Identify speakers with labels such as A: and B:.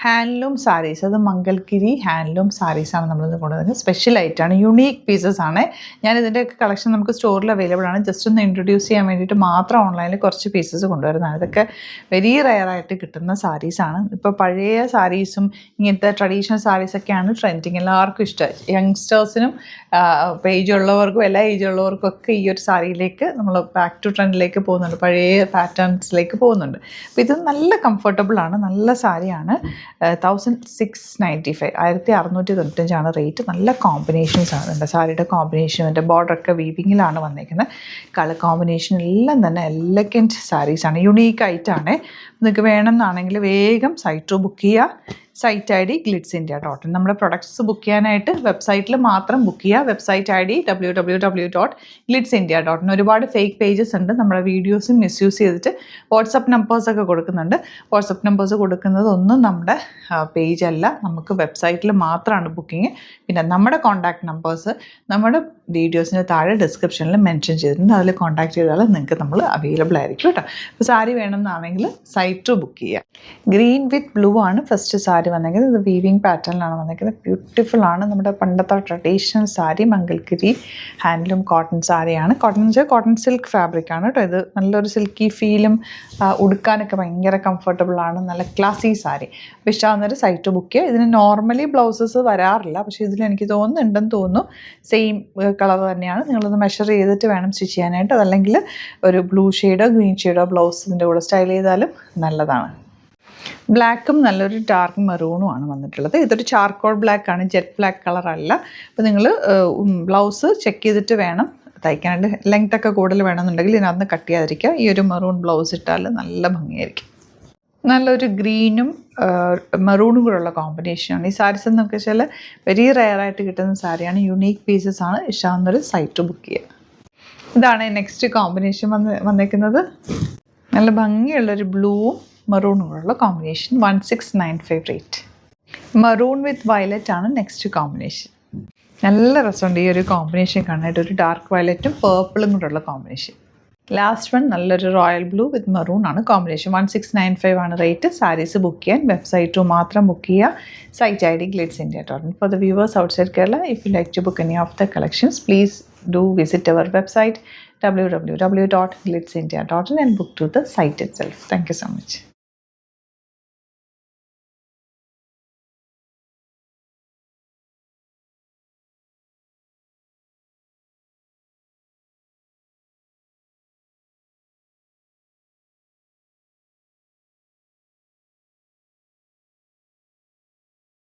A: Handloom saris, അത് Mangalgiri handloom സാരീസാണ് നമ്മളിത് കൊണ്ടുവന്നത്. സ്പെഷ്യലായിട്ടാണ്, യുണീക്ക് പീസസ് ആണ്. ഞാനിതിൻ്റെയൊക്കെ കളക്ഷൻ നമുക്ക് സ്റ്റോറിൽ അവൈലബിൾ ആണ്. ജസ്റ്റ് ഒന്ന് ഇൻട്രൊഡ്യൂസ് ചെയ്യാൻ വേണ്ടിയിട്ട് മാത്രം ഓൺലൈനിൽ കുറച്ച് പീസസ് കൊണ്ടുവരുന്നതാണ്. ഇതൊക്കെ വെരി റെയറായിട്ട് കിട്ടുന്ന സാരീസാണ്. ഇപ്പോൾ പഴയ സാരീസും ഇങ്ങനത്തെ ട്രഡീഷണൽ സാരീസൊക്കെയാണ് ട്രെൻഡിങ്. എല്ലാവർക്കും ഇഷ്ടമായി. യങ്സ്റ്റേഴ്സിനും ഇപ്പോൾ ഏജ് ഉള്ളവർക്കും എല്ലാ ഏജ് ഉള്ളവർക്കും ഒക്കെ ഈ ഒരു സാരിയിലേക്ക് നമ്മൾ ബാക്ക് ടു ട്രെൻഡിലേക്ക് പോകുന്നുണ്ട്, പഴയ പാറ്റേൺസിലേക്ക് പോകുന്നുണ്ട്. അപ്പോൾ ഇത് നല്ല കംഫർട്ടബിളാണ്, നല്ല സാരിയാണ്. 1695 1695 റേറ്റ്. നല്ല കോമ്പിനേഷൻസാണ്. എൻ്റെ സാരിയുടെ കോമ്പിനേഷൻ, എൻ്റെ ബോർഡറൊക്കെ വീവിങ്ങിലാണ് വന്നിരിക്കുന്നത്. കളർ കോമ്പിനേഷൻ എല്ലാം തന്നെ എലഗൻറ്റ് സാരീസാണ്, യുണീക്കായിട്ടാണ്. നിങ്ങൾക്ക് വേണമെന്നാണെങ്കിൽ വേഗം സൈറ്റ് ബുക്ക് ചെയ്യുക. Site ID glitzindia.in. നമ്മുടെ പ്രൊഡക്ട്സ് ബുക്ക് ചെയ്യാനായിട്ട് വെബ്സൈറ്റിൽ മാത്രം ബുക്ക് ചെയ്യുക. Website ID www.glitzindia.in. ഒരുപാട് ഫേക്ക് പേജസ് ഉണ്ട്. നമ്മുടെ വീഡിയോസും മിസ്യൂസ് ചെയ്തിട്ട് വാട്സപ്പ് നമ്പേഴ്സൊക്കെ കൊടുക്കുന്നുണ്ട്. വാട്സപ്പ് നമ്പേഴ്സ് കൊടുക്കുന്നതൊന്നും നമ്മുടെ പേജല്ല, നമുക്ക് വെബ്സൈറ്റിൽ മാത്രമാണ് ബുക്കിങ്. പിന്നെ നമ്മുടെ കോൺടാക്ട് നമ്പേഴ്സ് നമ്മുടെ വീഡിയോസിന് താഴെ ഡിസ്ക്രിപ്ഷനിൽ മെൻഷൻ ചെയ്തിട്ടുണ്ട്. അതിൽ കോൺടാക്ട് ചെയ്താൽ നിങ്ങൾക്ക് നമ്മൾ അവൈലബിൾ ആയിരിക്കും കേട്ടോ. അപ്പോൾ സാരി വേണമെന്നാണെങ്കിൽ സൈറ്റ് ബുക്ക് ചെയ്യുക. ഗ്രീൻ വിത്ത് ബ്ലൂ ആണ് ഫസ്റ്റ് സാരി വന്നിരിക്കുന്നത്. ഇത് വീവിങ് പാറ്റേണിലാണ് വന്നിരിക്കുന്നത്. ബ്യൂട്ടിഫുൾ ആണ്. നമ്മുടെ പണ്ടത്തെ traditional sari, Mangalgiri handloom cotton സാരിയാണ്. കോട്ടൺ സിൽക്ക് ഫാബ്രിക് ആണ് കേട്ടോ. ഇത് നല്ലൊരു സിൽക്കി ഫീലും, ഉടുക്കാനൊക്കെ ഭയങ്കര കംഫർട്ടബിൾ ആണ്. നല്ല ക്ലാസി സാരി. അപ്പോൾ ഇഷ്ടമാകുന്നൊരു സൈറ്റ് ബുക്ക് ചെയ്യുക. ഇതിന് നോർമലി ബ്ലൗസസ് വരാറില്ല, പക്ഷേ ഇതിൽ എനിക്ക് തോന്നുന്നുണ്ടെന്ന് തോന്നുന്നു. സെയിം കളർ തന്നെയാണ്. നിങ്ങളത് മെഷർ ചെയ്തിട്ട് വേണം സ്റ്റിച്ച് ചെയ്യാനായിട്ട്. അതല്ലെങ്കിൽ ഒരു ബ്ലൂ ഷെയ്ഡോ ഗ്രീൻ ഷെയ്ഡോ ബ്ലൗസ് ഇതിൻ്റെ കൂടെ സ്റ്റൈൽ ചെയ്താലും നല്ലതാണ്. ബ്ലാക്കും നല്ലൊരു ഡാർക്ക് മെറൂണുമാണ് വന്നിട്ടുള്ളത്. ഇതൊരു ചാർക്കോൾ ബ്ലാക്കാണ്, ജെറ്റ് ബ്ലാക്ക് കളറല്ല. അപ്പോൾ നിങ്ങൾ ബ്ലൗസ് ചെക്ക് ചെയ്തിട്ട് വേണം തയ്ക്കാനായിട്ട്. ലെങ്ത്തൊക്കെ കൂടുതൽ വേണമെന്നുണ്ടെങ്കിൽ ഇതിനകത്ത് കട്ട് ചെയ്യാതിരിക്കുക. ഈ ഒരു മെറൂൺ ബ്ലൗസ് ഇട്ടാൽ നല്ല ഭംഗിയായിരിക്കും. നല്ലൊരു ഗ്രീനും മെറൂണും കൂടെയുള്ള കോമ്പിനേഷനാണ്. ഈ സാരീസ് എന്നൊക്കെ വെച്ചാൽ വെരി റെയറായിട്ട് കിട്ടുന്ന സാരിയാണ്, യുണീക്ക് പീസസ് ആണ്. ഇഷ്ടമാകുന്നൊരു സൈറ്റ് ബുക്ക് ചെയ്യുക. ഇതാണ് നെക്സ്റ്റ് കോമ്പിനേഷൻ വന്നേക്കുന്നത്. നല്ല ഭംഗിയുള്ളൊരു ബ്ലൂവും മെറൂണും കൂടെയുള്ള കോമ്പിനേഷൻ. 1695 റേറ്റ്. മെറൂൺ വിത്ത് വയലറ്റ് ആണ് നെക്സ്റ്റ് കോമ്പിനേഷൻ. നല്ല രസമുണ്ട് ഈ ഒരു കോമ്പിനേഷൻ കാണാനായിട്ട്. ഒരു ഡാർക്ക് വയലറ്റും പേർപ്പിളും കൂടെയുള്ള കോമ്പിനേഷൻ. ലാസ്റ്റ് വൺ നല്ലൊരു റോയൽ ബ്ലൂ വിത്ത് മെറൂൺ ആണ് കോമ്പിനേഷൻ. 1695 ആണ് റേറ്റ്. സാരീസ് ബുക്ക് ചെയ്യാൻ വെബ്സൈറ്റ് മാത്രം ബുക്ക് ചെയ്യുക. Site ID glitzindia.in. For the viewers outside Kerala, if you like to book any of the collections, please do visit our website www.glitzindia.in and book to the site itself. Thank you so much.